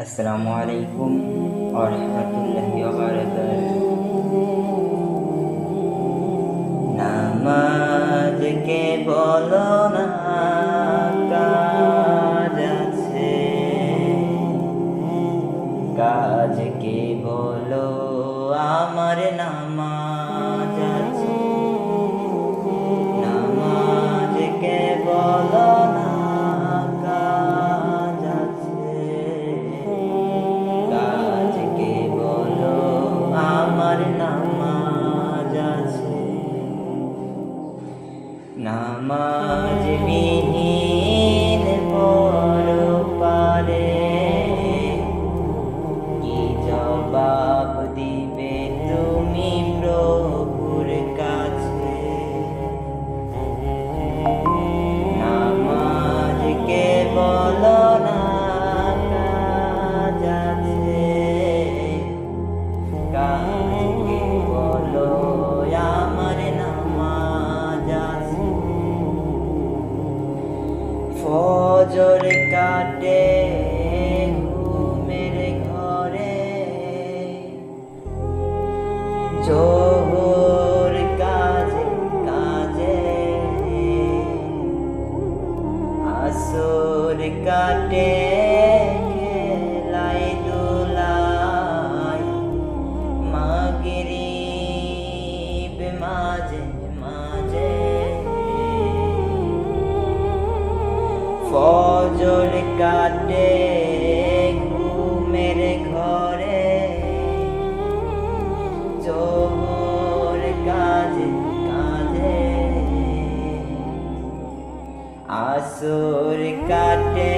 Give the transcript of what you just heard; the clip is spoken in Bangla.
আসসালামু আলাইকুম ওয়া রাহমাতুল্লাহি ওয়া বারাকাতুহু। নামাজ কে বলো না কাজ আছে, কাজ কে বলো আমার নামাজ আছে। নামাজ কে বলো না কাজ আছে, কাজ কে বলো আমার নামাজ আছে। নামাজ বিহীন পরপারে কি জবাব দিবে তুমি প্রভুর কাছে? নামাজ কে বলো না কাজ আছে, কাজ কে বলো আমার নামাজ আছে। ফজর কাটে ঘুমের ঘরে, জোহর কাজে কাজে, আসর কাটে খেলায় দোলায়, মাগরিব মাঝে মাঝে। ফজর কাটে ঘুমের ঘরে, জোহর কাজে কাজে, আসর কাটে